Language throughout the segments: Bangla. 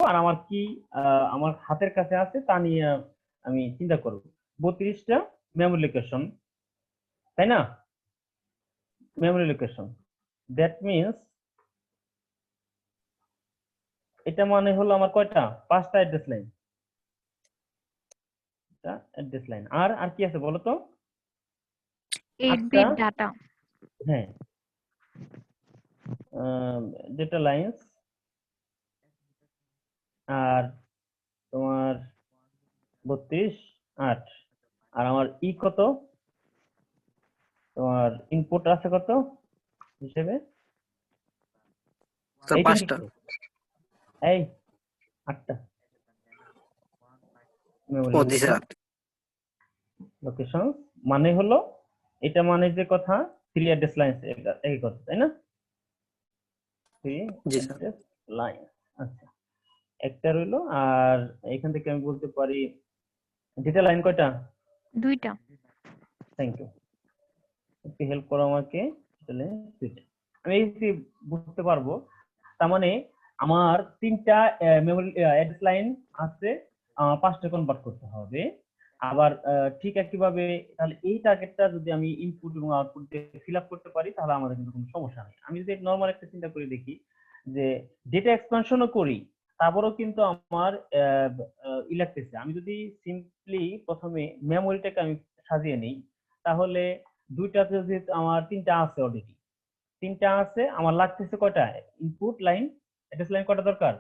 আর আমার কি আমার হাতের কাছে আছে তা নিয়ে আমি চিন্তা করব। 32টা মেমোরি লোকেশন, তাই না? মেমোরি লোকেশন, দ্যাট মিনস এটা মানে হলো আমার কয়টা? 5টা অ্যাড্রেস লাইন। অ্যাড্রেস লাইন আর আর কি আছে বলো তো? 8 8টা, বিট ডাটা। হ্যাঁ, ডেটা লাইন্স। আর তোমার 32 8 আর আমার কত? তোমার ইনপুট আছে কত হিসেবে? স্যার এই 5টা। এই 8টা মেমোরি ও জি স্যার। লোকেশন মানে হলো এটা মানে যে কথা 3 অ্যাড্রেস লাইন এই কথা, তাই না? 3 জি স্যার। Address line. আচ্ছা, একটা রইলো। আর এখান থেকে আমি বলতে পারি ডেটা লাইন কয়টা? 2টা। থ্যাংক ইউ, একটু হেল্প করো আমাকে। তাহলে 2টা আমি এই বুঝতে পারবো। তার মানে আমার 3টা মেমোরি অ্যাড্রেস লাইন আছে, 5টা কনভার্ট করতে হবে। আবার ঠিক একইভাবে তাহলে এই টার্গেটটা যদি আমি ইনপুট এবং আউটপুট দিয়ে ফিল আপ করতে পারি তাহলে আমাদের কিন্তু কোনো সমস্যা নেই। আমি যদি নর্মাল একটা চিন্তা করে দেখি যে ডেটা এক্সপানশনও করি তারপরেও কিন্তু আমার ই লাগতেছে। আমি যদি সিম্পলি প্রথমে মেমোরিটাকে আমি সাজিয়ে নিই তাহলে 2টাতে যদি আমার 3টা আছে, অলরেডি 3টা আছে, আমার লাগতেছে কয়টা ইনপুট লাইন? অ্যাড্রেস লাইন কয়টা দরকার?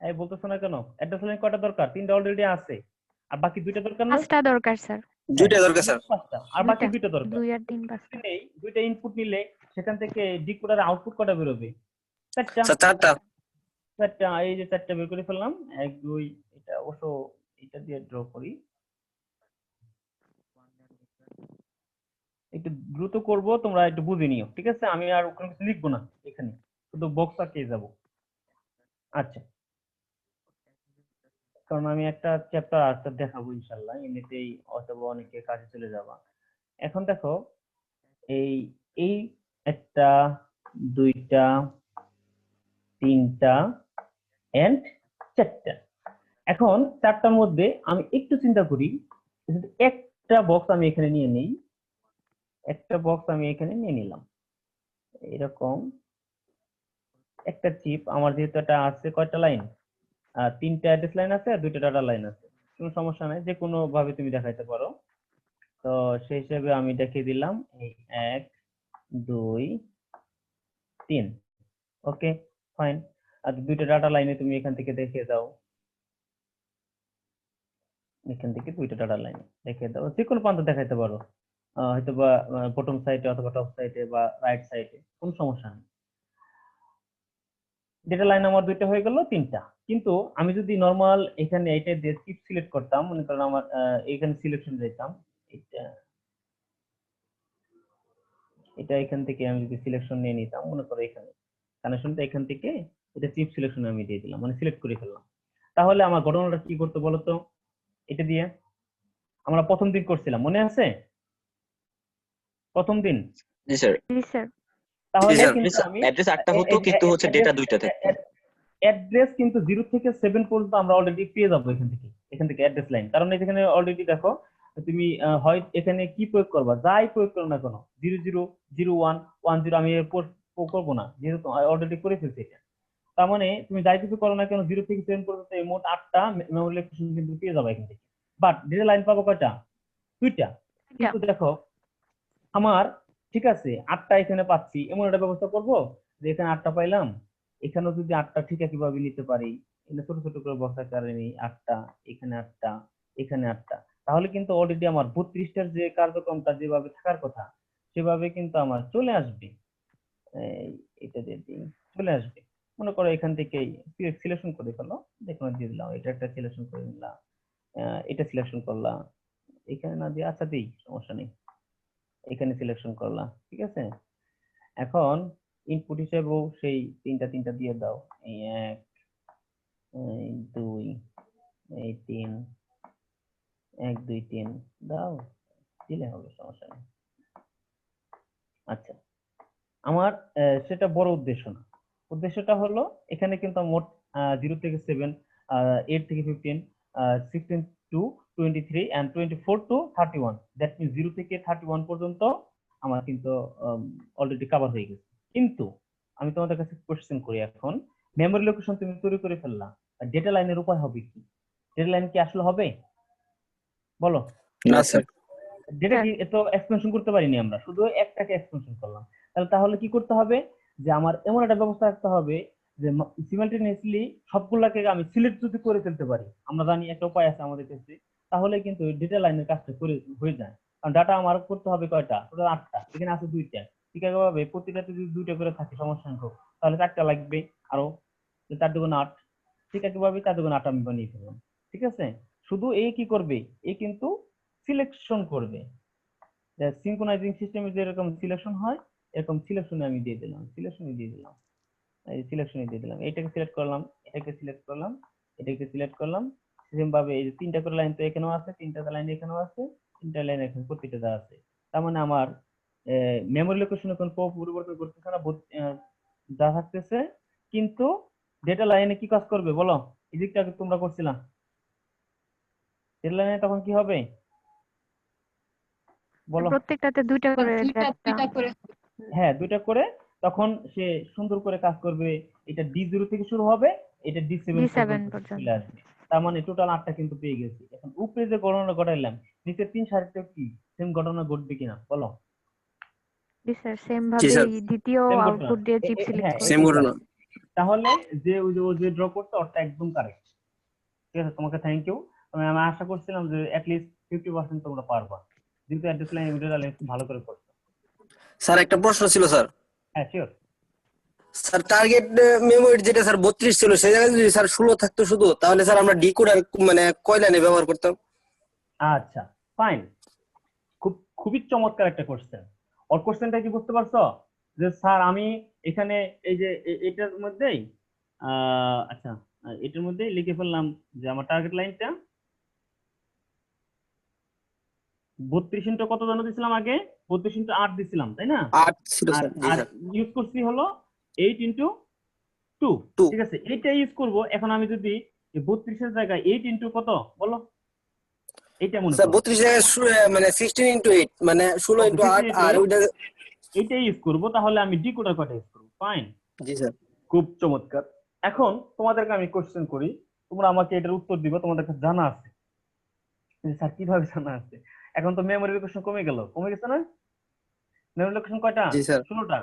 এই বলতেছো না কেন? অ্যাড্রেস লাইন কয়টা দরকার? 3টা অলরেডি আছে, আর বাকি 2টা দরকার না? 5টা দরকার স্যার। হ্যাঁ, 2টা দরকার স্যার। 5টা আর বাকি 2টা। 2টা দরকার। 2 আর 3 5টা। নেই 2টা ইনপুট নিলে সেখান থেকে ডিকোডার আউটপুট কয়টা বেরোবে? 4টা। স্যার 4টা। 4টা, এই যে 4টা বের করে ফেললাম। 1 2, এটা অবশ্য এটা দিয়ে ড্র করি, একটু দ্রুত করব, তোমরা একটু বুঝে নিও, ঠিক আছে? আমি আর কোনো কিছু লিখবো না এখানে, শুধু বক্স আঁকিয়ে যাব। আচ্ছা, কারণ আমি একটা চ্যাপ্টার আনসার দেখাবো ইনশাল্লাহ, এমনিতেই অথবা অনেকে কাজে চলে যাবা। এখন দেখো এই এই একটা, 2টা, 3টা এন্ড 4টা। এখন 4টার মধ্যে আমি একটু চিন্তা করি, যদি একটা বক্স আমি এখানে নিয়ে নিই, একটা বক্স আমি এখানে নিয়ে নিলাম, এরকম একটা চিপ। আমার যেহেতু এটা আছে কয়টা লাইন? 3টা অ্যাড্রেস লাইন আছে আর 2টা ডাটা লাইন আছে, কোনো সমস্যা নাই, যে কোনো ভাবে তুমি দেখাইতে পারো। তো সেই হিসেবে আমি দেখিয়ে দিলাম এই 1 2 3। ওকে, ফাইন। আর 2টা ডাটা লাইনে তুমি এখান থেকে দেখিয়ে দাও, এখান থেকে 2টা ডাটা লাইন দেখিয়ে দাও, যে কোনো প্রান্ত দেখাইতে পারো, হয়তো বা বটম সাইডে অথবা টপ সাইডে বা রাইট সাইডে, কোনো সমস্যা নেই। ডেটা লাইন আমার 2টা হয়ে গেল, 3টা। কিন্তু আমি যদি নরমাল এখানে এটা দিয়ে চিপ সিলেক্ট করতাম, মনে করেন আমার এখানে সিলেকশন দিতাম, এটা এটা এখান থেকে আমি যদি সিলেকশন নিয়ে নিতাম, মনে করো এখানে কানেকশনটা এখান থেকে এটা চিপ সিলেকশন আমি দিয়ে দিলাম, মানে সিলেক্ট করে ফেললাম, তাহলে আমার ঘটনাটা কি করতে বলো তো? এটা দিয়ে আমরা প্রথম দিন করছিলাম, মনে আছে? প্রথম দিন। জি স্যার। জি স্যার। জি তাহলে স্যার। কিন্তু আমি অ্যাড্রেস 8টা হতো কিন্তু হচ্ছে ডেটা 2টা থাকতো। অ্যাড্রেস কিন্তু 0 থেকে 7 পর্যন্ত আমরা অলরেডি পেয়ে যাবো এখান থেকে অ্যাড্রেস লাইন, কারণ এখানে অলরেডি দেখো তুমি হয় এখানে কি প্রয়োগ করবা, যাই প্রয়োগ করো না কেন, 00 01 10 আমি করবো না, যেহেতু অলরেডি করে ফেলছি এটা। তার মানে তুমি যাই কিছু করো না কেন 0 থেকে 7 পর্যন্ত এই মোট 8টা মেমোরি লোকেশন কিন্তু পেয়ে যাবে এখান থেকে। বাট ডেটা লাইন পাবো কয়টা? 2টা। কিন্তু দেখো আমার ঠিক আছে 8টা এখানে পাচ্ছি, এমন একটা ব্যবস্থা করব যে এখানে 8টা পাইলাম, এখানেও যদি 8টা ঠিক একইভাবে নিতে পারি, এখানে ছোট ছোট করে বক্স আকারে নিই 8টা, এখানে 8টা, এখানে 8টা, তাহলে কিন্তু অলরেডি আমার 32টার যে কার্যক্রমটা যেভাবে থাকার কথা সেভাবে কিন্তু আমার চলে আসবে। এটা দিয়ে দিই, চলে আসবে। মনে করো এখান থেকে সিলেকশন করে ফেলো, দেখুন দিয়ে দিলাম, এটা একটা সিলেকশন করে নিলাম, এটা সিলেকশন করলাম, এখানে না দিয়ে আচ্ছা দিই, সমস্যা নেই, এখানে সিলেকশন করলাম, ঠিক আছে? এখন ইনপুট হিসেবেও সেই 3টা দিয়ে দাও, এই 1 এই 2 এই 3, 1 2 3 দাও, দিলে হবে, সমস্যা নেই। আচ্ছা, আমার সেটা বড় উদ্দেশ্য না, উদ্দেশ্যটা হলো এখানে কিন্তু মোট 0 থেকে 7, 8 থেকে 15, 16 to 23 and 24 to 31, that means 0 থেকে 31 পর্যন্ত আমার কিন্তু অলরেডি কভার হয়ে গেছে। কিন্তু আমি তোমাদের কাছে কোশ্চেন করি এখন, মেমরি লোকেশন তুমি তৈরি করে ফেললা, ডেটা লাইনের উপায় হবে কি? ডেটা লাইন কি আসলে হবে? বলো। না স্যার, ডেটা কি এত এক্সপেনশন করতে পারিনি আমরা, শুধু একটাকে এক্সপেনশন করলাম। তাহলে কি করতে হবে, যে আমার এমন একটা ব্যবস্থা রাখতে হবে যে সিমালটেনিয়াসলি সবগুলাকে আমি সিলেক্ট যদি করে ফেলতে পারি, আমরা জানি একটা উপায় আছে আমাদের কাছে, তাহলে কিন্তু ডেটা লাইনের কাজটা করে হয়ে যায়। কারণ ডাটা আমার করতে হবে কয়টা, টোটাল 8টা, এখানে আছে 2টা। ঠিক আছে ভাবে প্রতিটাতে যদি 2টা করে থাকে সমস্যা সংখ্যক, তাহলে 4টা লাগবে আরো, 4 দুগুণ 8। ঠিক আছে ভাবে 4 দুগুণ 8 আমি বানিয়ে ফেললাম। ঠিক আছে, শুধু এই কি করবে, এই কিন্তু সিলেকশন করবে। সিনক্রোনাইজিং সিস্টেমে যেরকম সিলেকশন হয়, এরকম সিলেকশনে আমি দিয়ে দিলাম, সিলেকশনে দিয়ে দিলাম, এই সিলেকশনে দিয়ে দিলাম, এটাকে সিলেক্ট করলাম, এটাকে সিলেক্ট করলাম, এটাকে সিলেক্ট করলাম। সেম ভাবে এই যে 3টা করে লাইন তো এখানেও আছে, 3টা লাইন এখানেও আছে, 3টা লাইন এখানে প্রত্যেকটা দেওয়া আছে। তার মানে আমার মেমোরি লোকেশনে কোনো পরিবর্তন করতেছে না, যা থাকতেছে। কিন্তু ডেটা লাইনে কি কাজ করবে বলো, এই দিকটা তোমরা করছিলাম, ডেটা লাইনে তখন কি হবে বলো। প্রত্যেকটাতে 2টা করে ডেটা। হ্যাঁ, 2টা করে, তখন সে সুন্দর করে কাজ করবে। এটা D0 থেকে শুরু হবে, এটা D7 D7 পর্যন্ত পর্যন্ত। চলে আসবে। তার মানে টোটাল 8টা কিন্তু পেয়ে গেছি। এখন উপরে যে গণনা ঘটাইলাম, নিচের 3 সারিতে কি সেম ঘটনা ঘটবে কিনা বলো। জি স্যার, সেম জি স্যার, ভাবেই দ্বিতীয় সেম ঘটনা, আউটপুট দিয়ে চিপ সিলেক্ট হ্যাঁ করব। সেম ঘটনা। তাহলে যে ওই যে ও যে ড্র করতে ওটা একদম কারেক্ট। ঠিক আছে, তোমাকে থ্যাংক ইউ। আমি আশা করছিলাম যে লিস্ট 50% তোমরা পারবা, যেহেতু অ্যাড্রেস লাইন ভিডিও লাইন ভালো করে করছো। স্যার একটা প্রশ্ন ছিল স্যার। হ্যাঁ শিওর। স্যার টার্গেট মেমোরি যেটা স্যার 32 ছিল সেই জায়গায় যদি স্যার 16 থাকতো শুধু, তাহলে স্যার আমরা ডিকোডার মানে কয় লাইনে ব্যবহার করতাম? আচ্ছা ফাইন, খুবই চমৎকার একটা কোশ্চেন। ওর কোশ্চেনটা কি বুঝতে পারছো, যে স্যার আমি এখানে এই যে এটার মধ্যেই আচ্ছা এটার মধ্যেই লিখে ফেললাম যে আমার টার্গেট লাইনটা 32 ইন্টু কত জানো দিছিলাম আগে, 32 ইন্টু 8 দিছিলাম তাই না। 8 ছিল আর স্যার। জি আর স্যার। ইউজ করছি হলো 8 ইন্টু 2। 2 ঠিক আছে, এইটা ইউজ করব। এখন আমি যদি 32 এর জায়গায় 8 ইন্টু কত বলো, এইটা মনে স্যার করো। 32 জায়গায় মানে 16 ইনটু 8 মানে 16 ওকে ইনটু 8 16 আর ওইটা। এইটা ইউজ করব, তাহলে আমি ডিকোডার কয়টা ইউজ করব। ফাইন, জি স্যার। খুব চমৎকার। এখন তোমাদেরকে আমি কোশ্চেন করি, তোমরা আমাকে এটার উত্তর দিবে, তোমাদের কাছে জানা আছে যে স্যার কিভাবে জানা আছে। এখন তো মেমোরি লোকেশন কমে গেল, কমে গেছে না? মেমোরি লোকেশন কয়টা, জি স্যার। 16টা।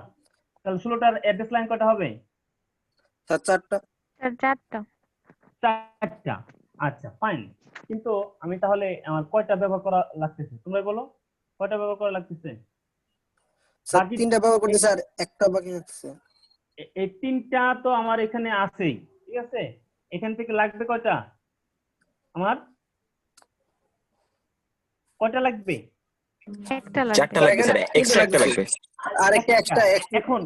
তাহলে 16টার অ্যাড্রেস লাইন কয়টা হবে? স্যার 4টা। স্যার 4টা। 4টা। আচ্ছা ফাইন, কিন্তু আমি তাহলে আমার কয়টা ব্যবহার করা লাগতেছে তোমরা বলো, কয়টা ব্যবহার করা লাগতেছে? স্যার বাকি 3টা ব্যবহার করতে স্যার, একটা বাকি আছে। এই 3টা তো আমার এখানে আছেই। ঠিক আছে, এখান থেকে লাগবে কয়টা আমার, কয়টা লাগবে? একটা 4টা লাগবে। লাগবে স্যার, এক্সট্রা একটা লাগবে। আর একটা এক্সট্রা। এখন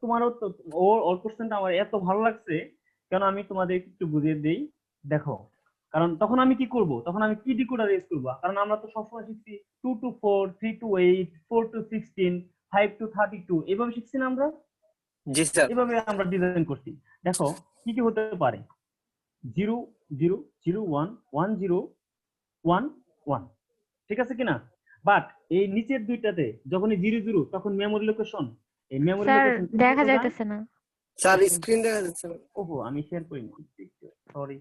তোমারও তো ওর কোশ্চেনটা আমার এত ভালো লাগছে, কেন আমি তোমাদের একটু বুঝিয়ে দেই। দেখো, কারণ তখন আমি কি করব, তখন আমি কি ডিকোডার ইউজ করব, কারণ আমরা তো সবসময় শিখছি 2 টু 4, 3 টু 8, 4 টু 16, 5 টু 32, এভাবে শিখছি না আমরা, জি স্যার। এভাবে আমরা ডিজাইন করছি। দেখো কি কি হতে পারে, 0 0 0 1 1 0 1 1, ঠিক আছে কিনা। বাট এই নিচের দুইটাতে যখনই 0 0, তখন মেমোরি লোকেশন, এই মেমোরি স্যার লোকেশন দেখা যাইতেছে না। স্যার স্ক্রিন দেখা যাচ্ছে না। ওহো আমি শেয়ার করিনি, সরি।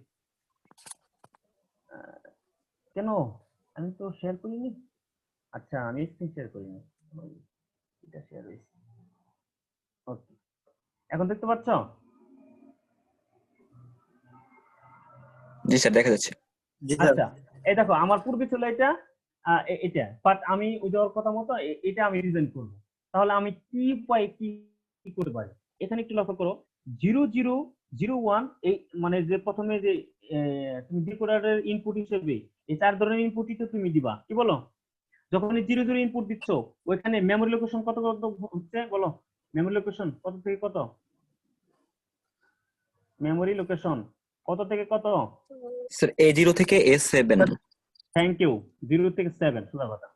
কেন, আমি তো শেয়ার করিনি। আচ্ছা আমি স্ক্রিন শেয়ার করিনি, এটা শেয়ার হয়েছে। ওকে, এখন দেখতে পাচ্ছ? জি স্যার, দেখা যাচ্ছে। জি স্যার। আচ্ছা এই দেখো আমার পূর্বে ছিল এটা, এটা, বাট আমি ওই যাওয়ার কথা মতো এটা আমি ডিজাইন করব। তাহলে আমি কি উপায় কি করতে পারি, এখানে একটু লক্ষ্য করো। 0 0 0 1, এই মানে যে প্রথমে যে তুমি ডিকোডারের ইনপুট হিসেবে এই 4 ধরনের ইনপুটই তো তুমি দিবা, কি বলো? যখন 0 0 ইনপুট দিচ্ছ, ওইখানে মেমোরি লোকেশন কত কত হচ্ছে বলো, মেমোরি লোকেশন কত থেকে কত, মেমোরি লোকেশন কত থেকে কত? স্যার A0 থেকে A7। থ্যাংক ইউ, 0 থেকে 7, সোজা কথা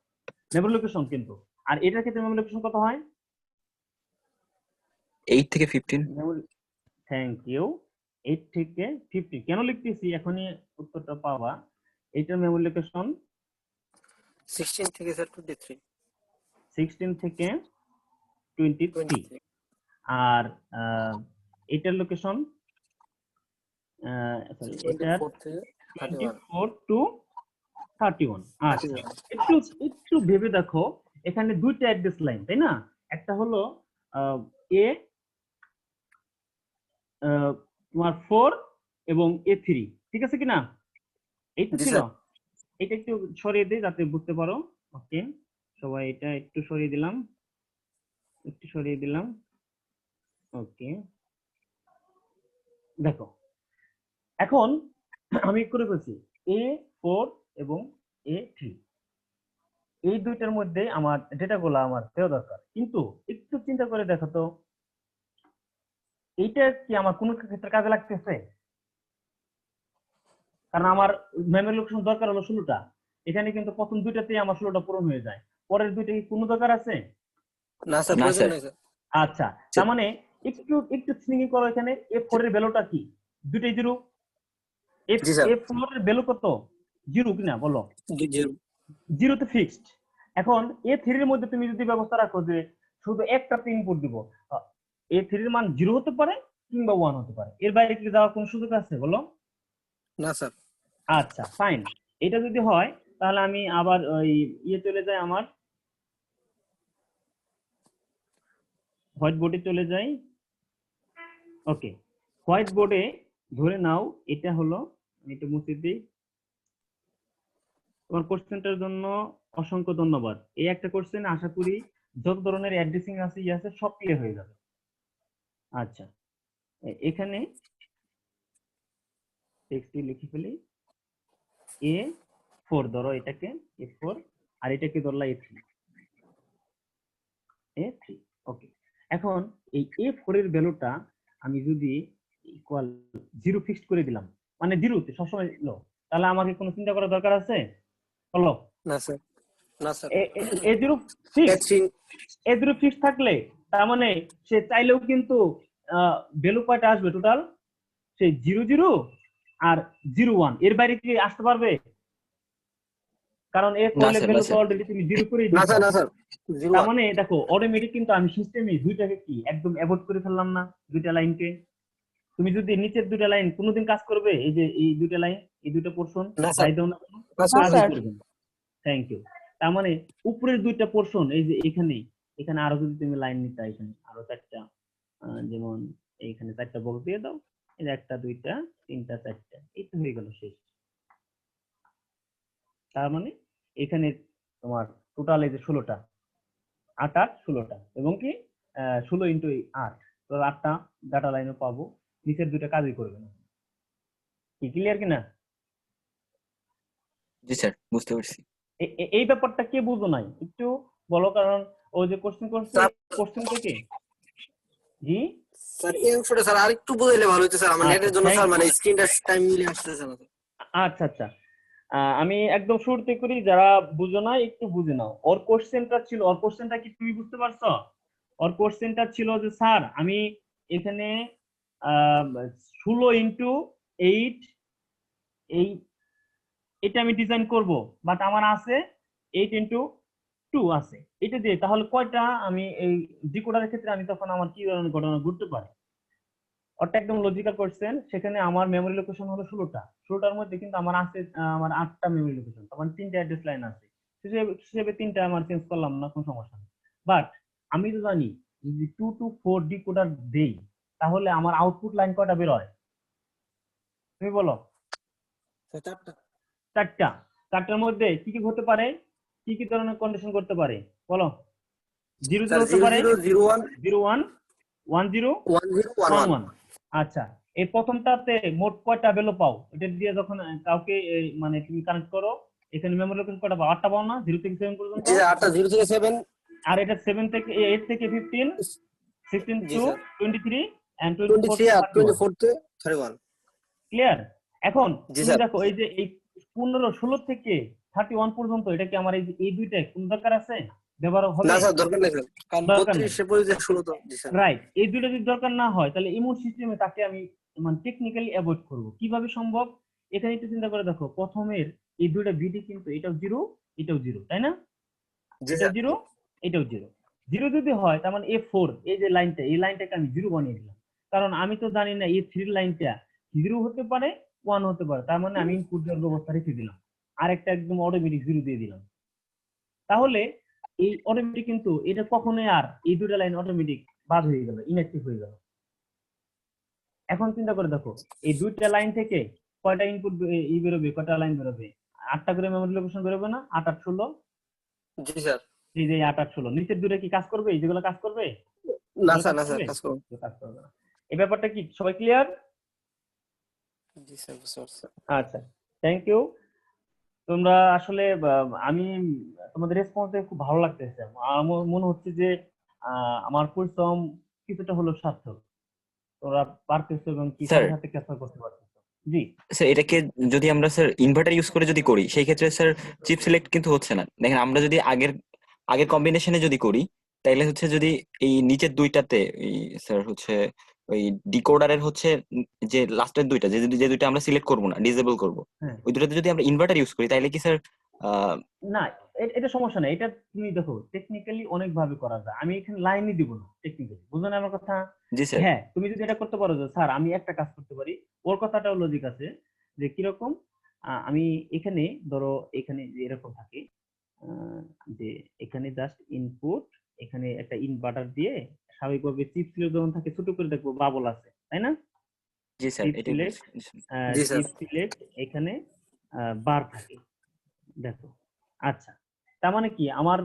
মেমোরি লোকেশন। কিন্তু আর এটার ক্ষেত্রে মেমোরি লোকেশন কত হয়? 8 থেকে 15। Thank you. 8 থেকে 50 কেন লিখতেছি এখনই উত্তরটা পাবা। এইটার মেমোরি লোকেশন 16 থেকে স্যার 23 16 থেকে 23 আর এটার লোকেশন সরি এটার 24 থেকে 31 24 টু 31। আচ্ছা, একটু একটু ভেবে দেখো, এখানে দুইটা অ্যাড্রেস লাইন তাই না? একটা হলো এ তোমার 4 এবং A3, ঠিক আছে কিনা? এই তো জি, ছিল। স্যার। এটা একটু সরিয়ে দিই যাতে বুঝতে পারো। ওকে, সবাই এটা একটু সরিয়ে দিলাম, একটু সরিয়ে দিলাম। ওকে, দেখো এখন আমি করে ফেলছি A4 এবং A3, এই দুইটার মধ্যে আমার ডেটাগুলো আমার দেওয়া দরকার। কিন্তু একটু চিন্তা করে দেখো তো, এইটা কি আমার কোনো ক্ষেত্রে কাজে লাগতেছে? কারণ আমার মেমোরি লোকেশন দরকার হলো 16টা, এখানে কিন্তু প্রথম দুইটাতেই আমার 16টা পূরণ হয়ে যায়, পরের দুইটা কি কোনো দরকার আছে? না স্যার, না, প্রয়োজন স্যার। নাই স্যার। আচ্ছা, তার মানে একটু একটু থিঙ্কিং করো, এখানে A4 এর ভ্যালুটা কি? দুইটাই জিরো। জি, স্যার। A4 এর ভ্যালু কত? জিরো কিনা বলো? জি, জিরোতে ফিক্সড। এখন A3 এর মধ্যে তুমি যদি ব্যবস্থা রাখো যে শুধু একটাতে ইনপুট দিব, A3 এর মান 0 হতে পারে কিংবা 1 হতে পারে, এর বাইরে কি যাওয়ার কোনো সুযোগ আছে বলো? না স্যার। আচ্ছা ফাইন, এটা যদি হয় তাহলে আমি আবার ওই চলে যাই, আমার হোয়াইট বোর্ডে চলে যাই। ওকে, হোয়াইট বোর্ডে ধরে নাও এটা হলো, আমি এটা মুছে দিই। তোমার কোশ্চেনটার জন্য অসংখ্য ধন্যবাদ। এই একটা কোশ্চেন আশা করি যত ধরনের অ্যাড্রেসিং আছে আছে সব ক্লিয়ার হয়ে যাবে। আচ্ছা, এখানে টেক্সটটি লিখে ফেলি, A4 ধরো, এটাকে A4 আর এটাকে ধরলা A3। ওকে, এখন এই A4 এর ভ্যালুটা আমি যদি ইকুয়াল 0 ফিক্সড করে দিলাম, মানে 0তে সবসময় লো, তাহলে আমাকে কোনো চিন্তা করার দরকার আছে বলো? না স্যার। না sir. A0 fixed, A3 A0 fixed থাকলে তার মানে সে চাইলেও কিন্তু ভ্যালু কয়টা আসবে টোটাল? সেই 00 আর 01, এর বাইরে কি আসতে পারবে? কারণ এ না, করলে স্যার। ভ্যালু না, তো স্যার। অলরেডি তুমি 0 করেই না দিয়েছো। স্যার, না স্যার। তার 01 মানে দেখো অটোমেটিক কিন্তু আমি সিস্টেমে দুইটাকে কি একদম অ্যাভয়েড করে ফেললাম না, দুইটা লাইনকে। তুমি যদি নিচের দুইটা লাইন কোনোদিন কাজ করবে, এই যে এই দুইটা লাইন, এই দুইটা পোরশন না স্যার। যাই দাও না কেন, না স্যার। কাজই করবে না। Thank you. তার মানে উপরের দুইটা পোরশন, এই যে এখানে, এখানে আরো যদি তুমি লাইন নিতে, এখানে আরো 4টা, যেমন এইখানে 4টা বক্স দিয়ে দাও, এই যে 1টা 2টা 3টা 4টা, এই তো হয়ে গেল শেষ। তার মানে এখানে তোমার টোটাল এই যে 16টা, 8 8 16টা, এবং কি 16 ইন্টু 8, তো 8টা ডাটা লাইনও পাবো, নিচের দুইটা কাজই করবে না। কি ক্লিয়ার কিনা? জি, স্যার, বুঝতে পারছি। এই ব্যাপারটা কে বুঝো নাই একটু বলো, কারণ ওই যে কোশ্চেন করছে, স্যার। কোশ্চেন থেকে। জি স্যার, এই অংশটা স্যার আরেকটু বুঝাইলে ভালো হতো স্যার, আমার আচ্ছা, নেটের জন্য thank স্যার, you. মানে স্ক্রিনটা টাইম মিলে আসতেছে না স্যার। আচ্ছা আচ্ছা, আমি একদম শুরুতে করি, যারা বুঝো না একটু বুঝে নাও। ওর কোশ্চেনটা ছিল, ওর কোশ্চেনটা কি তুমি বুঝতে পারছো? ওর কোশ্চেনটা ছিল যে স্যার আমি এখানে 16 ইন্টু 8 এই এটা আমি ডিজাইন করব, বাট আমার আছে 8 ইন্টু 2 আছে, এটা দিয়ে তাহলে কয়টা আমি এই ডিকোডারের ক্ষেত্রে আমি তখন আমার কি ধরনের ঘটনা ঘটতে পারে? ওটা একদম লজিক্যাল কোশ্চেন। সেখানে আমার মেমোরি লোকেশন হলো 16টা, 16টার মধ্যে কিন্তু আমার আছে আমার 8টা মেমোরি লোকেশন, তখন 3টা অ্যাড্রেস লাইন আছে, হিসেবে 3টা আমার চেঞ্জ করলাম না, কোনো সমস্যা নেই। বাট আমি তো জানি যদি 2 to 4 ডিকোডার দেই তাহলে আমার আউটপুট লাইন কয়টা বের হয় তুমি বলো? স্যার 4টা। 4টা। 4টার মধ্যে কি কি হতে পারে, কি কি ধরনের কন্ডিশন করতে পারে বলো? 0 স্যার 0 হতে পারে, 00 01 0 1 1 0 10 1 11 1। আচ্ছা, এই প্রথমটাতে মোট কয়টা ভ্যালু পাও? এটা দিয়ে যখন কাউকে মানে তুমি কানেক্ট করো, এখানে মেমোরি লোকেশন কয়টা পাও? 8টা পাও না, 0 থেকে 7 পর্যন্ত। জি স্যার, 8টা 0 থেকে 7। আর এটা 7 থেকে 8 থেকে 15, 16 জি to স্যার। 23 and 24 23 to আর 31। 24 তে 31। ক্লিয়ার? এখন জি তুমি স্যার। দেখো এই যে এই 15 16 থেকে 31 পর্যন্ত, এটা কি আমার এই দুইটা কোন দরকার আছে? দেওয়ার হবে? না স্যার দরকার নেই স্যার, কারণ দরকার নেই। 32 এর পরে যে 16 তো জি স্যার। রাইট, এই দুটো যদি দরকার না হয় তাহলে ইমিউন সিস্টেমে তাকে আমি মানে টেকনিক্যালি অ্যাভয়েড করব। কিভাবে সম্ভব? এখানে একটু চিন্তা করে দেখো, প্রথমের এই দুইটা বিডি কিন্তু এটাও জিরো, এটাও জিরো, তাই না? জি এটাও স্যার। জিরো, এটাও জিরো। জিরো যদি হয় তার মানে A4 এই যে লাইনটা, এই লাইনটাকে আমি জিরো বানিয়ে দিলাম, কারণ আমি তো জানি না A3 লাইনটা জিরো হতে পারে, 1 হতে পারে, তার মানে আমি ইনপুট দেওয়ার ব্যবস্থা রেখে দিলাম, আরেকটা একদম অটোমেটিক জিরো দিয়ে দিলাম। তাহলে এই অটোমেটিক কিন্তু এটা কখনোই আর এই দুটো লাইন অটোমেটিক বাদ হয়ে গেল, ইনঅ্যাক্টিভ হয়ে গেল। এখন চিন্তা করে দেখো, এই দুইটা লাইন থেকে কয়টা ইনপুট ই বেরোবে, কয়টা লাইন বেরোবে? 8টা করে মেমোরি লোকেশন বেরোবে না? 8 8 16। জি স্যার। এই যে 8 8 16 নিচের দুটো কি কাজ করবে? এই যেগুলো কাজ করবে না এগুলো স্যার, কাজ না স্যার, করবে? কাজ করুন। এগুলো কাজ করবে না। এই ব্যাপারটা কি সবাই ক্লিয়ার? জি স্যার, বুঝতে পারছি। আচ্ছা, থ্যাংক ইউ। তোমরা আসলে আমি তোমাদের রেসপন্স খুব ভালো লাগতেছে। আমার মনে হচ্ছে যে আমার পরিশ্রম কিছুটা হলো সার্থক। তোমরা পারতেছো এবং কি স্যার সাথে সাথে ক্যাপচার করতে পারতেছো। জি, স্যার এটাকে যদি আমরা স্যার ইনভার্টার ইউজ করে যদি করি সেই ক্ষেত্রে স্যার চিপ সিলেক্ট কিন্তু হচ্ছে না। দেখেন আমরা যদি আগের আগের কম্বিনেশনে যদি করি তাইলে হচ্ছে যদি এই নিচের দুইটাতে এই স্যার হচ্ছে ওই ডিকোডারের হচ্ছে যে লাস্টের দুইটা যে দুইটা আমরা সিলেক্ট করবো না, ডিসেবল করবো, হ্যাঁ, ওই দুটাতে যদি আমরা ইনভার্টার ইউজ করি তাইলে কি স্যার না এটা সমস্যা নাই। এটা তুমি দেখো টেকনিক্যালি অনেক ভাবে করা যায়, আমি এখানে লাইনই দিব না টেকনিক্যালি, বুঝো না আমার কথা? জি স্যার। হ্যাঁ, তুমি যদি এটা করতে পারো যে স্যার আমি একটা কাজ করতে পারি, ওর কথাটাও লজিক আছে যে কিরকম, আমি এখানে ধরো এখানে যে এরকম থাকে, আহ, যে এখানে জাস্ট ইনপুট, এখানে একটা ইনভার্টার দিয়ে স্বাভাবিকভাবে চিপ সিলেক্ট যখন থাকে ছোট করে দেখবো বাবল আছে, তাই না? জি স্যার চিপ এটাই সিলেক্ট, বলছি। জি স্যার। চিপ সিলেক্ট এখানে বার থাকে, দেখো। আচ্ছা, তার মানে কি আমার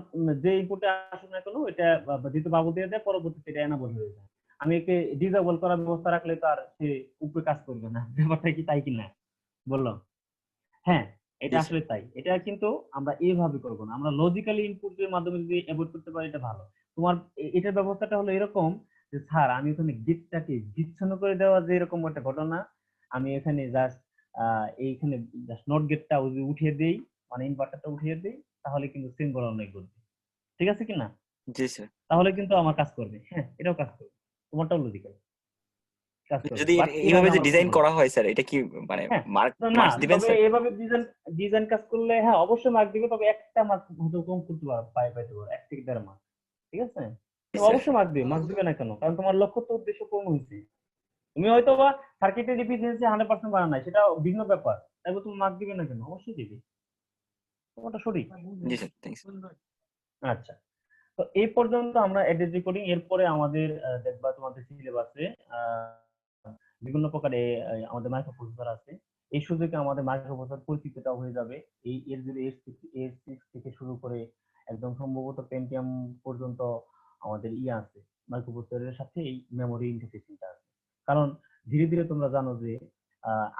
যে ইনপুটে আসুক না কেন এটা যেহেতু বাবল দিয়ে দেয়, পরবর্তীতে এটা এনাবল হয়ে যায়। আমি একে ডিসেবল করার ব্যবস্থা রাখলে তো আর সে উপরে কাজ করবে না। ব্যাপারটা কি তাই কিনা বললাম? হ্যাঁ, এটা জি স্যার। আসলে তাই। এটা কিন্তু আমরা এইভাবে করব না, আমরা লজিক্যালি ইনপুটের মাধ্যমে যদি অ্যাভয়েড করতে পারি এটা ভালো। তোমার এটার ব্যবস্থাটা হলো এরকম যে স্যার আমি ওখানে গেটটাকে বিচ্ছিন্ন করে দেওয়া, যে এরকম একটা ঘটনা, আমি এখানে জাস্ট এইখানে জাস্ট নট গেটটা উঠিয়ে দেই, মানে ইনভার্টারটা উঠিয়ে দেই, তাহলে কিন্তু সেম গণনাই করবে। ঠিক আছে কিনা? জি স্যার। তাহলে কিন্তু আমার কাজ করবে। হ্যাঁ, এটাও কাজ করবে, তোমারটাও লজিক্যাল কাজ করবে, যদি বাট এইভাবে এভাবে যে আমরা ডিজাইন করবো না। করা হয় স্যার এটা কি মানে হ্যাঁ, না মার্কস দিবেন তবে স্যার? এভাবে ডিজাইন ডিজাইন কাজ করলে হ্যাঁ অবশ্যই মার্ক দিবে, তবে একটা মার্ক হয়তো কম করতে পাইতে পারো, 1 থেকে 1.5 মার্ক। ঠিক আছে? জি তো স্যার। অবশ্যই মার্ক দিবে না কেন? কারণ তোমার লক্ষ্য তো উদ্দেশ্য পূর্ণ হয়েছে। তুমি হয়তো বা সার্কিটের এফিসিয়েন্সি 100% বানা নাই, সেটা ভিন্ন ব্যাপার, তাই বলে তুমি মার্ক দিবে না কেন? অবশ্যই দিবে, তোমারটা সঠিক। জি স্যার, থ্যাংকস। আচ্ছা, তো এই পর্যন্ত আমরা অ্যাড্রেস রেকর্ডিং, এরপরে আমাদের দেখবা তোমাদের সিলেবাসে বিভিন্ন প্রকারে আমাদের মাইক্রোপ্রসেসর আছে। এই সুযোগে আমাদের মাইক্রোপ্রসেসর পরিচিতটা হয়ে যাবে। এই এর যদি এস সিক্স থেকে শুরু করে একদম সম্ভবত পেন্টিয়াম পর্যন্ত আমাদের আছে মাইক্রোপ্রসেসরের সাথে এই মেমোরি ইন্টারফেসিংটা আছে। কারণ ধীরে ধীরে তোমরা জানো যে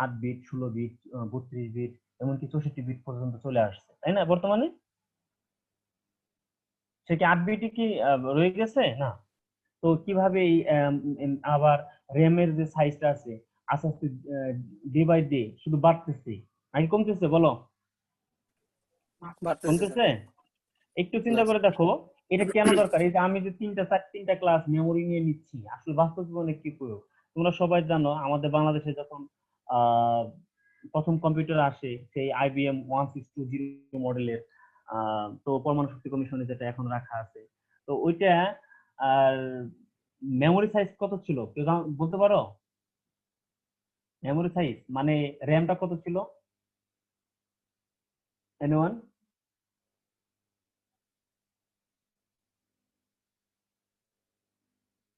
8 বিট, 16 বিট, 32 বিট, এমনকি 64 বিট পর্যন্ত চলে আসছে, তাই না? বর্তমানে সে কি 8 বিটই কি রয়ে গেছে না? তো কিভাবে এই আবার র্যামের যে সাইজটা আছে আস্তে আস্তে ডে বাই ডে শুধু বাড়তেছে নাকি কমতেছে বলো? বাড়তেছে স্যার। কমতেছে? একটু না চিন্তা করে স্যার। দেখো এটা কেন দরকার। এই যে আমি যে 3টা ক্লাস মেমোরি নিয়ে নিচ্ছি, আসলে বাস্তব জীবনে কি প্রয়োগ? তোমরা সবাই জানো আমাদের বাংলাদেশে যখন আহ প্রথম কম্পিউটার আসে সেই IBM 1620 মডেলের, তো পরমাণু শক্তি কমিশনে যেটা এখন রাখা আছে, তো ওইটা আর মেমোরি সাইজ কত ছিল কেউ বলতে পারো? মেমোরি সাইজ মানে র্যামটা কত ছিল? এনিওয়ান?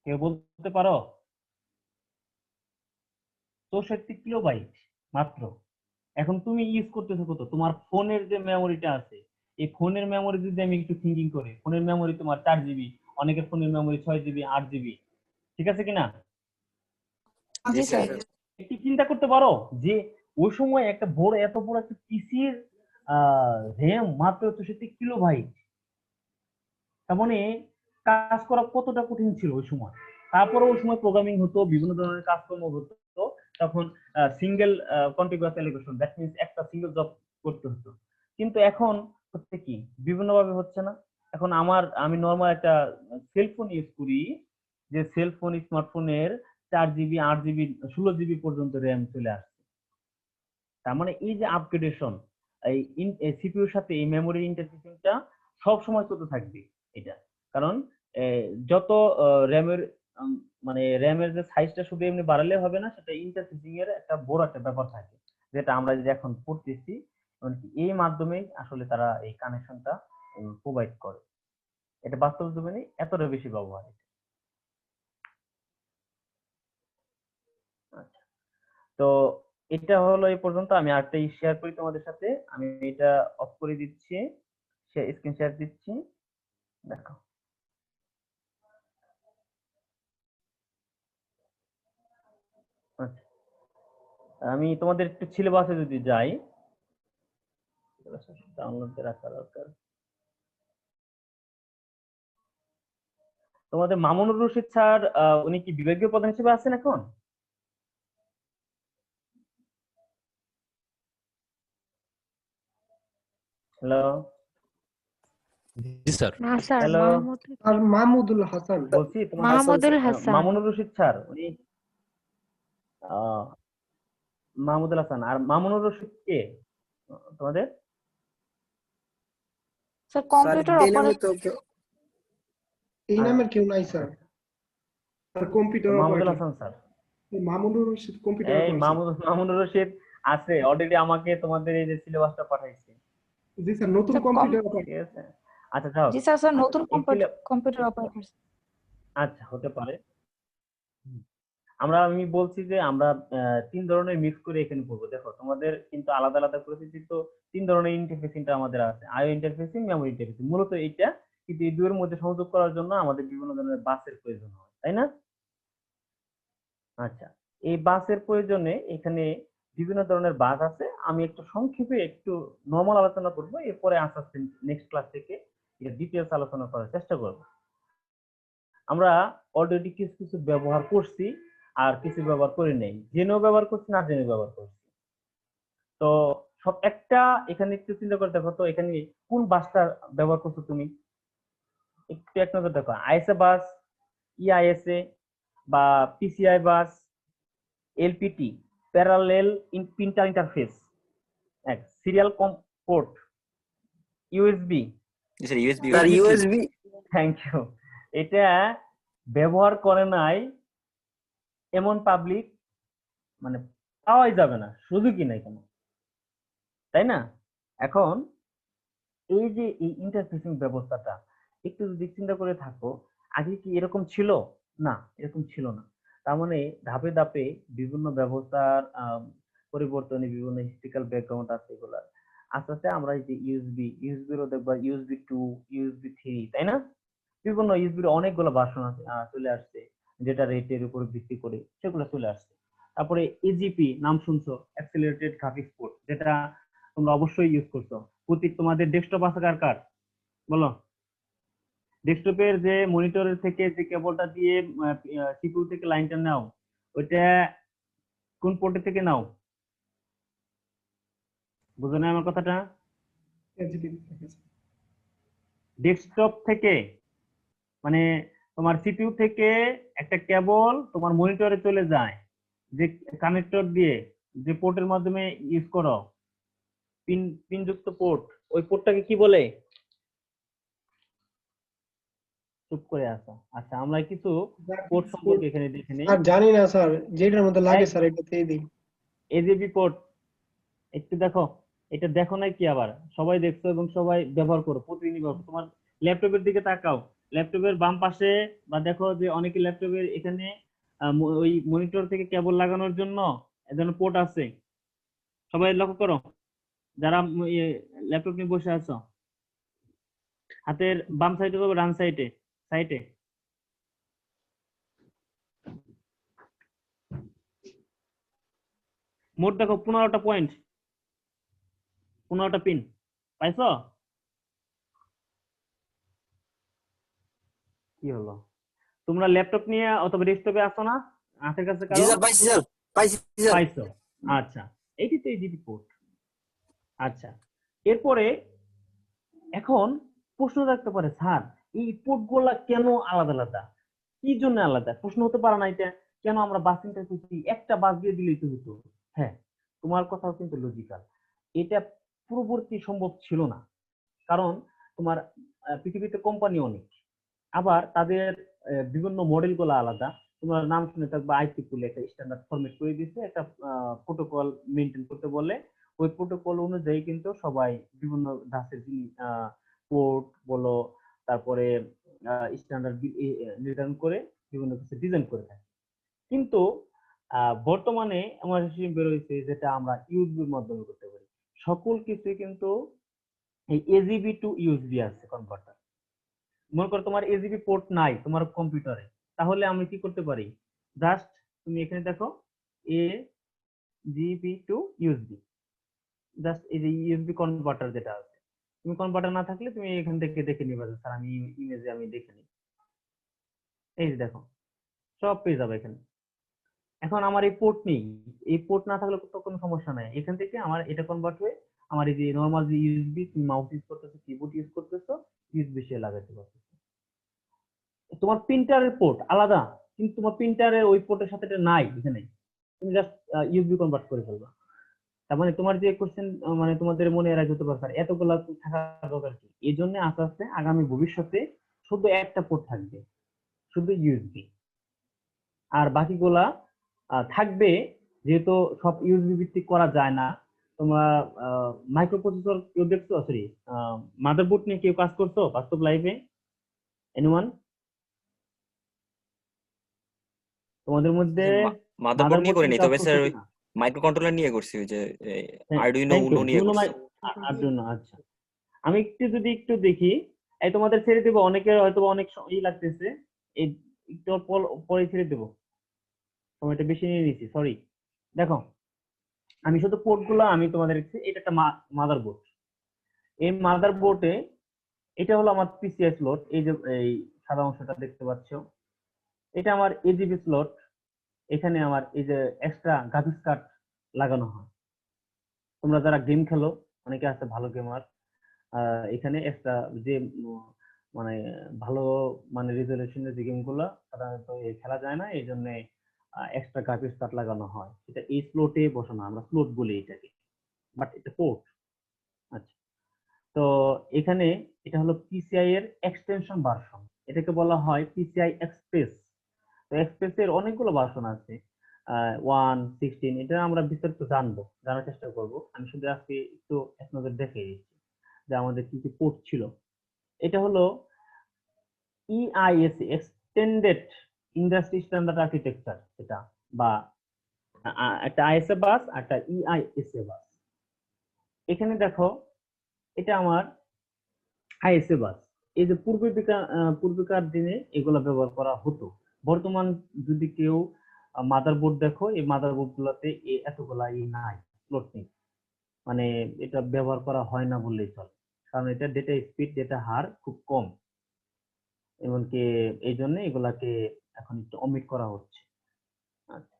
কেউ বলতে পারো? 64 কিলোবাইট মাত্র। এখন তুমি ইউজ করতেছো কত? তোমার ফোনের যে মেমোরিটা আছে, এই ফোনের মেমোরি যদি আমি একটু থিঙ্কিং করি, ফোনের মেমোরি তোমার 4 জিবি, অনেকের ফোনের মেমোরি 6 জিবি, 8 জিবি, ঠিক আছে কিনা? জি জি স্যার। স্যার। একটু চিন্তা করতে পারো যে ওই সময় একটা বড় এত বড় একটা পিসির র্যাম মাত্র 64 কিলোবাইট, তার মানে কাজ করা কতটা কঠিন ছিল ওই সময়। তারপরে ওই সময় প্রোগ্রামিং হতো, বিভিন্ন ধরনের কাজকর্ম হতো, তখন single contiguous allocation, that means একটা সিঙ্গেল জব করতে হতো। কিন্তু এখন হচ্ছে কি বিভিন্ন ভাবে হচ্ছে না, এখন আমি নর্মাল একটা সেলফোন ইউজ করি, যে সেলফোন স্মার্টফোনের 4 জিবি 8 জিবি 16 জিবি পর্যন্ত র্যাম চলে আসছে। তার মানে এই যে আপগ্রেডেশন, এই সিপিইউর সাথে এই মেমোরি ইন্টারফেসিংটা সব সময় চলতে থাকবে এটা। কারণ যত র্যামের মানে র্যামের যে সাইজটা শুধু এমনি বাড়ালে হবে না, সেটা ইন্টারফেসিং এর একটা বড় একটা ব্যাপার থাকে, যেটা আমরা যে এখন পড়তেছি, এমনকি এই মাধ্যমেই আসলে তারা এই কানেকশনটা প্রোভাইড করে। এটা বাস্তব জীবনে এতটা বেশি ব্যবহার। আচ্ছা, তো এটা হলো এই পর্যন্ত। আমি আরেকটা শেয়ার করি তোমাদের সাথে। আমি এটা অফ করে দিচ্ছি, স্ক্রিন শেয়ার দিচ্ছি, দেখো। আচ্ছা, আমি তোমাদের একটু সিলেবাসে যদি যাই, ডাউনলোড রাখা দরকার। তোমাদের মামুনুর রশিদ স্যার, উনি কি বিভাগীয় প্রধান হিসেবে আছেন এখন? হ্যালো জি স্যার। না স্যার, হ্যালো, আর মাহমুদুল হাসান। বলছি তোমাদের মাহমুদুল হাসান। মামুনুর রশিদ স্যার উনি মাহমুদুল হাসান। আর মামুনুর রশিদ কে তোমাদের? স্যার স্যার কম্পিউটার এই নামে তো এই নামের কেউ নাই স্যার। আর computer Mahmudul operator Hasan sir. Mahmudur Rashid computer এই অপারেটর। মামুনুর রশিদ আছে অলরেডি, আমাকে তোমাদের এই যে সিলেবাসটা পাঠাইছে। জি স্যার, নতুন স্যার, কম্পিউটার ঠিক অপারেটর। আছে, আচ্ছা যাও। জি স্যার, স্যার আচ্ছা, নতুন এই কম্পিউটার অপারেটর। আচ্ছা, হতে পারে। আমি বলছি যে আমরা 3 ধরনের মিক্স করে এখানে পড়বো। দেখো তোমাদের কিন্তু আলাদা আলাদা পরিস্থিতি, তো 3 ধরনের ইন্টারফেসিংটা আমাদের আছে, আইও ইন্টারফেসিং, মেমোরি ইন্টারফেসিং। মূলত এইটা কিন্তু এই দুয়ের মধ্যে সংযোগ করার জন্য আমাদের বিভিন্ন ধরনের বাসের প্রয়োজন হয়, তাই না? আচ্ছা, এই বাসের প্রয়োজনে এখানে বিভিন্ন ধরনের বাস আছে। আমি একটু সংক্ষেপে একটু নর্মাল আলোচনা করবো, এরপরে আস্তে আস্তে নেক্সট ক্লাস থেকে এর ডিটেলস আলোচনা করার চেষ্টা করব। আমরা অলরেডি কিছু কিছু ব্যবহার করছি, আর কিছু ব্যবহার করি নাই, জেনেও ব্যবহার করছি, না জেনে ব্যবহার করছি। তো সব একটা এখানে একটু চিন্তা করে দেখো তো, এখানে কোন বাসটা ব্যবহার করছো তুমি, একটু এক নজর দেখো। আইএসএ বাস, ইআইএসএ বা PCI bus, LPT, parallel printer interface, এক serial port, USB. Sir USB. Sir USB. Thank you. এটা ব্যবহার করে নাই এমন পাবলিক মানে পাওয়াই যাবে না, সুযোগই নাই কোনো, তাই না? এখন এই যে এই ইন্টারফেসিং ব্যবস্থাটা একটু যদি চিন্তা করে থাকো, আগে কি এরকম ছিল? না, এরকম ছিল না। তার মানে ধাপে ধাপে বিভিন্ন ব্যবস্থার পরিবর্তনে বিভিন্ন হিস্ট্রিক্যাল ব্যাকগ্রাউন্ড আছে এগুলা। আস্তে আস্তে আমরা এই যে ইউএসবিরও দেখবা ইউএসবি 2, ইউএসবি 3, তাই না? বিভিন্ন ইউএসবির অনেকগুলো ভার্সন চলে আসছে, যেটা রেটের উপর ভিত্তি করে সেগুলো চলে আসছে। তারপরে এজিপি নাম শুনছো, অ্যাক্সিলারেটেড গ্রাফিক্স পোর্ট, যেটা তোমরা অবশ্যই ইউজ করছো। প্রতীক, তোমাদের ডেস্কটপ আছে কার কার বলো? ডেস্কটপের যে মনিটরের থেকে যে কেবলটা দিয়ে সিপিইউ থেকে লাইনটা নাও, ওইটা কোন পোর্টে থেকে নাও? বুঝো না আমার কথাটা? ডেস্কটপ থেকে, মানে তোমার সিপিইউ থেকে একটা কেবল তোমার মনিটরে চলে যায়, যে কানেক্টর দিয়ে যে পোর্টের মাধ্যমে ইউজ করো, পিনযুক্ত পোর্ট, ওই পোর্টটাকে কি বলে? চুপ করে আসো। আচ্ছা, আমরা কিছু পোর্ট সম্পর্কে এখানে দেখে নিই। আর জানি না স্যার, যেটার মধ্যে লাগে স্যার এটা দিয়ে দিই। এজিপি পোর্ট একটু দেখো, এটা দেখো নাই কি আবার? সবাই দেখছো এবং সবাই ব্যবহার করো, প্রতিদিনই ব্যবহার করো। তোমার ল্যাপটপের দিকে তাকাও, ল্যাপটপের বাম পাশে বা দেখো যে অনেকে ল্যাপটপের এখানে ওই মনিটর থেকে কেবল লাগানোর জন্য এজন্য পোর্ট আছে। সবাই লক্ষ্য করো, যারা ল্যাপটপ নিয়ে বসে আছো, হাতের বাম সাইডে বা ডান সাইডে সাইডে মোট দেখো 15টা পয়েন্ট, 15টা পিন পাইছো? কি হলো, তোমরা ল্যাপটপ নিয়ে অথবা ডেস্কটপে আসো না? হাতের কাছে জি কারো স্যার, পাইছি স্যার, পাইছি স্যার। পাইছো? আচ্ছা, এইটি তো এজিপি পোর্ট। আচ্ছা, এরপরে এখন প্রশ্ন রাখতে পারে, স্যার এই পোর্ট গুলা কেন আলাদা আলাদা, কি জন্য আলাদা? প্রশ্ন হতে পারে না এটা, কেন আমরা বাস ইন্টারফেসি একটা বাস দিয়ে দিলেই তো হতো। হ্যাঁ, তোমার কথাও কিন্তু লজিক্যাল। এটা পূর্ববর্তী সম্ভব ছিল না, কারণ তোমার পৃথিবীতে কোম্পানি অনেক, আবার তাদের বিভিন্ন মডেল গুলো আলাদা। তোমার নাম শুনে থাকবে আইসিকুল একটা স্ট্যান্ডার্ড ফরম্যাট করে দিচ্ছে, একটা প্রোটোকল মেনটেন করতে বলে। ওই প্রোটোকল অনুযায়ী কিন্তু সবাই বিভিন্ন ধাঁচের পোর্ট বলো, তারপরে স্ট্যান্ডার্ড নির্ধারণ করে বিভিন্ন কিছু ডিজাইন করে থাকে। কিন্তু বর্তমানে আমার সিস্টেম বের হয়েছে যেটা আমরা ইউএসবির মাধ্যমে করতে পারি। সকল কিছু কিন্তু এই এজিবি টু ইউএসবি আছে কনভার্টার। মনে করো তোমার এজিবি পোর্ট নাই তোমার কম্পিউটারে, তাহলে আমি কি করতে পারি? জাস্ট তুমি এখানে দেখো এ জিবি টু ইউএসবি, জাস্ট এই যে ইউএসবি কনভার্টার যেটা আছে, তুমি কনভার্টার না থাকলে তুমি এখান থেকে দেখে নিবা যে স্যার আমি ইমেজে আমি দেখে নিই। এই যে দেখো সব পেয়ে যাবে এখানে। এখন আমার এই পোর্ট নেই, এই পোর্ট না থাকলে তো কোনো সমস্যা নাই, এখান থেকে আমার এটা কনভার্ট হয়ে আমার এই যে নরমাল যে ইউএসবি, তুমি মাউস ইউজ করতেছো, কিবোর্ড ইউজ করতেছো, ইউএসবি সে লাগাতে পারতেছো। তোমার প্রিন্টারের পোর্ট আলাদা, কিন্তু তোমার প্রিন্টারের ওই পোর্টের সাথে এটা নাই এখানে, তুমি জাস্ট ইউএসবি কনভার্ট করে ফেলবা। তার মানে তোমার যে কোশ্চেন, মানে তোমাদের মনে এরা হতে পারে স্যার এতগুলা থাকা দরকার কি? এই জন্য আস্তে আস্তে আগামী ভবিষ্যতে শুধু একটা পোর্ট থাকবে, শুধু ইউএসবি, আর বাকিগুলা থাকবে। যেহেতু সব ইউএসবি ভিত্তিক করা যায় না, তোমরা মাইক্রো প্রসেসর কেউ দেখছো, সরি মাদারবোর্ড নিয়ে কেউ কাজ করছো বাস্তব লাইফে? এনিওয়ান তোমাদের মধ্যে মাদারবোর্ড নিয়ে মাদারবোর্ড করিনি, নিয়ে কাজ তবে করছো স্যার কিনা? মাইক্রো কন্ট্রোলার নিয়ে করছি, ওই যে আরডুইনো থ্যাংক ইউ। উনো নিয়ে করছি। আর্ডুইনো, আচ্ছা। আমি একটু দেখি, এই তোমাদের ছেড়ে দেবো, অনেকের হয়তো অনেক লাগতেছে, এই একটু পরে ছেড়ে দেবো, সময়টা বেশি নিয়ে নিচ্ছি, সরি। দেখো আমি শুধু পোর্ট গুলো আমি তোমাদের এটা একটা মাদারবোর্ড। এই মাদারবোর্ডে এটা হলো আমার পিসিআই স্লট, এই যে এই সাদা অংশটা দেখতে পাচ্ছ, এটা আমার এজিবি স্লট। এখানে আমার এই যে এক্সট্রা গ্রাফিক্স কার্ড লাগানো হয়। তোমরা যারা গেম খেলো, অনেকে আছে ভালো গেমার, এখানে এক্সট্রা যে মানে ভালো মানে রেজলিউশনের যে গেমগুলো সাধারণত খেলা যায় না, এই জন্য এক্সট্রা গ্রাফিক্স কার্ড লাগানো হয়। সেটা এই স্লটে বসানো, আমরা স্লট বলি এটাকে, বাট এটা পোর্ট। আচ্ছা, তো এখানে এটা হলো পিসিআই এর এক্সটেনশন ভার্সন, এটাকে বলা হয় পিসিআই এক্সপ্রেস। তো এক্সপ্রেস এর অনেকগুলো ভার্সন আছে, 1.16, এটা আমরা বিস্তারিত জানবো, জানার চেষ্টা করব। আমি শুধু আজকে একটু এক নজর দেখে দিচ্ছি যে আমাদের কি কি পোর্ট ছিল। এটা হলো ইআইএসএ, এক্সটেন্ডেড ইন্ডাস্ট্রি স্ট্যান্ডার্ড আর্কিটেকচার, এটা বা একটা আইএসএ বাস আর একটা ইআইএসএ বাস। এখানে দেখো এটা আমার আইএসএ বাস। এই যে পূর্বেকার দিনে এগুলো ব্যবহার করা হতো। বর্তমান যদি কেউ মাদারবোর্ড দেখো, এই মাদারবোর্ড গুলোতে এতগুলা নাই, স্লট নেই, মানে এটা ব্যবহার করা হয় না বললেই চলে, কারণ এটা ডেটা স্পিড, ডেটা হার খুব কম, এমনকি এই জন্য এগুলাকে এখন একটু অমিট করা হচ্ছে। আচ্ছা,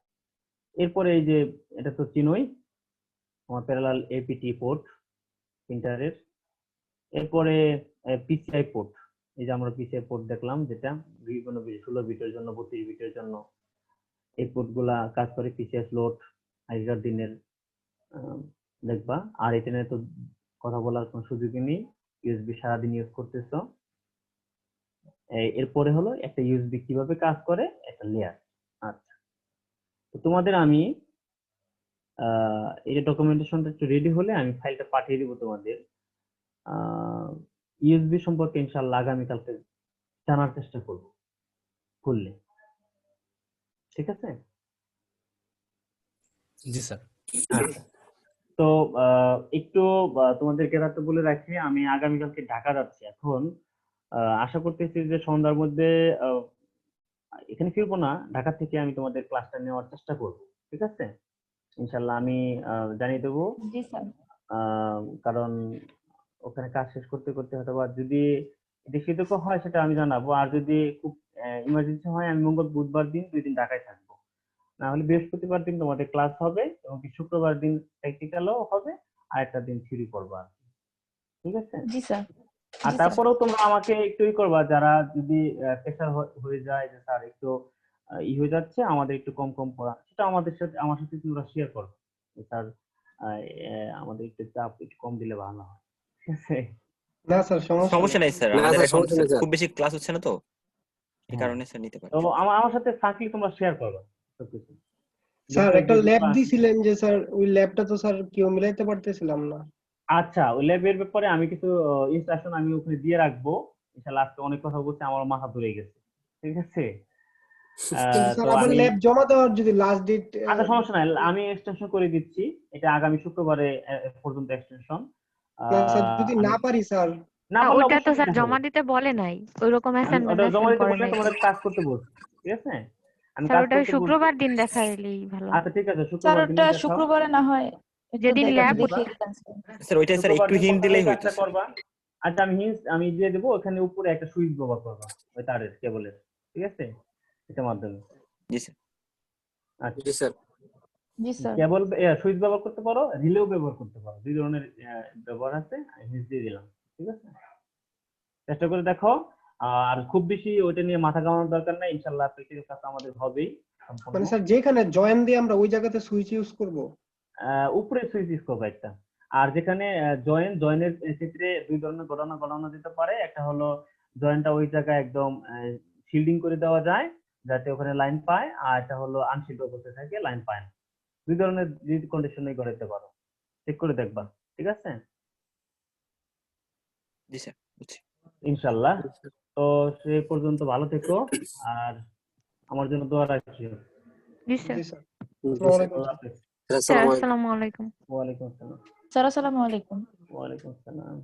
এরপরে এই যে এটা তো চিনোই, আমার প্যারালাল এপিটি পোর্ট প্রিন্টারের। এরপরে পিসিআই পোর্ট, এই যে আমরা পিসিআই পোর্ট দেখলাম, যেটা বিভিন্ন 16 বিটের জন্য, 32 বিটের জন্য এই পোর্ট গুলা কাজ করে। পিসিআই স্লট আগেকার দিনের দেখবা, আর এটা নিয়ে তো কথা বলার কোনো সুযোগই নেই, ইউএসবি সারাদিন ইউজ করতেছো। এরপরে হলো একটা ইউএসবি কিভাবে কাজ করে, একটা লেয়ার। আচ্ছা, তো তোমাদের আমি এই ডকুমেন্টেশনটা একটু রেডি হলে আমি ফাইলটা পাঠিয়ে দিব তোমাদের। ইউএসবি সম্পর্কে ইনশাআল্লাহ আগামীকালকে জানার চেষ্টা করব করলে, ঠিক আছে? জি স্যার। আচ্ছা, তো একটু তোমাদেরকে রাতে বলে রাখি, আমি আগামীকালকে ঢাকা যাচ্ছি। এখন আশা করতেছি যে সন্ধ্যার মধ্যে এখানে ফিরবো না, ঢাকা থেকে আমি তোমাদের ক্লাসটা নেওয়ার চেষ্টা করব, ঠিক আছে? ইনশাআল্লাহ আমি জানিয়ে দেবো। জি স্যার। কারণ ওখানে কাজ শেষ করতে করতে হয়তো বা যদি দেশীয় হয় সেটা আমি জানাবো, আর যদি খুব ইমার্জেন্সি হয় আমি মঙ্গল বুধবার দিন 2 দিন ঢাকায় থাকবো, না হলে বৃহস্পতিবার দিন তোমাদের ক্লাস হবে, এবং কি শুক্রবার দিন প্র্যাকটিক্যালও হবে, আর একটা দিন থিওরি করবো আর কি, ঠিক আছে? জি স্যার। আর জি স্যার। তারপরেও তোমরা আমাকে একটু করবা, যারা যদি প্রেশার হয়ে যায় যে স্যার একটু হয়ে যাচ্ছে, আমাদের একটু কম কম পড়া, সেটা আমার সাথে তোমরা শেয়ার করো যে স্যার আমাদের একটু চাপ একটু কম দিলে ভালো হয়, ঠিক আছে? না স্যার, সমস্যা সমস্যা নেই। নাই স্যার, না আমাদের স্যার এখন সমস্যা নেই স্যার। খুব বেশি ক্লাস হচ্ছে না তো, এই হ্যাঁ, কারণে স্যার নিতে তো পারছি। আমার সাথে ফাঁকলি তোমরা শেয়ার করো সবকিছু। স্যার গ্রুপে একটা যে ল্যাব গ্রুপ আছে। দিছিলেন যে স্যার, ওই ল্যাবটা তো স্যার কেউ মিলাইতে পারতেছিলাম না। আচ্ছা, ওই ল্যাবের ব্যাপারে আমি কিছু ইনস্ট্রাকশন আমি ওখানে দিয়ে রাখবো। ইনশাআল্লাহ আজকে অনেক কথা বলছি, আমার মাথা ধরে গেছে, ঠিক আছে? কিন্তু তো স্যার আবার আমি ল্যাব জমা দেওয়ার যদি লাস্ট ডেট, আচ্ছা সমস্যা নাই, আমি এক্সটেনশন করে দিচ্ছি, এটা আগামী শুক্রবারে পর্যন্ত এক্সটেনশন। স্যার যদি আমি না পারি স্যার, না না, পারলে ওইটা তো অবশ্যই স্যার দিতে হবে। জমা দিতে বলে নাই, ওইরকম আমি অ্যাসাইনমেন্ট ওটা জমা অ্যাসাইন দিতে করে বললে নাই। তোমাদের কাজ করতে বলছি, ঠিক আছে? আমি স্যার কাজ ওটা ওই করতে বলছি। শুক্রবার দিন দেখাইলেই ভালো। আচ্ছা ঠিক আছে, স্যার শুক্রবার ওটা দিনে দেখাও। শুক্রবারে না হয় একটু যেদিন ল্যাব দেখিয়ে দেন স্যার। স্যার ওইটা স্যার শুক্রবার একটু দিন হিন্ট প্রথমে দিলেই এই হইতো কাজটা স্যার। করবা। আচ্ছা আমি দিয়ে দেবো, ওখানে উপরে একটা সুইচ ব্যবহার করবা, ওই তারের কেবলের, ঠিক আছে? এটার মাধ্যমে। জি স্যার। আচ্ছা, জি স্যার। জি স্যার। কেবল সুইচ ব্যবহার করতে পারো, রিলেও ব্যবহার করতে পারো, দুই ধরনের ব্যবহার আছে, আমি হিন্টস দিয়ে দিলাম, ঠিক আছে? চেষ্টা করে দেখো। আর খুব বেশি ওইটা নিয়ে মাথা ঘামানোর দরকার নাই, ইনশাআল্লাহ প্র্যাকটিক্যাল ক্লাস আমাদের হবেই সম্পূর্ণ। মানে স্যার যেখানে জয়েন দিয়ে আমরা ওই জায়গাতে সুইচ ইউজ করব। উপরে সুইচ ইউজ করবো একটা। আর যেখানে জয়েনের ক্ষেত্রে দুই ধরনের ঘটনা ঘটানো যেতে পারে, একটা হলো জয়েনটা ওই জায়গায় একদম শিল্ডিং করে দেওয়া যায় যাতে ওখানে লাইন পায়, আর একটা হলো আনশিল্ড অবস্থায় থাকে, লাইন পায় না। দুই ধরনের কন্ডিশনে গড়াইতে পারো, চেক করে দেখবা, ঠিক আছে? জি স্যার, বুঝছি। ইনশাল্লাহ। তো সে পর্যন্ত ভালো থেকো, আর আমার জন্য দোয়া রাখিও। জি স্যার। জি স্যার। জি স্যার। আসসালামু আলাইকুম। আল্লাহ হাফেজ। স্যার আসসালামু আলাইকুম। ওয়ালাইকুম আসসালাম। স্যার আসসালামু আলাইকুম। ওয়ালাইকুম আসসালাম।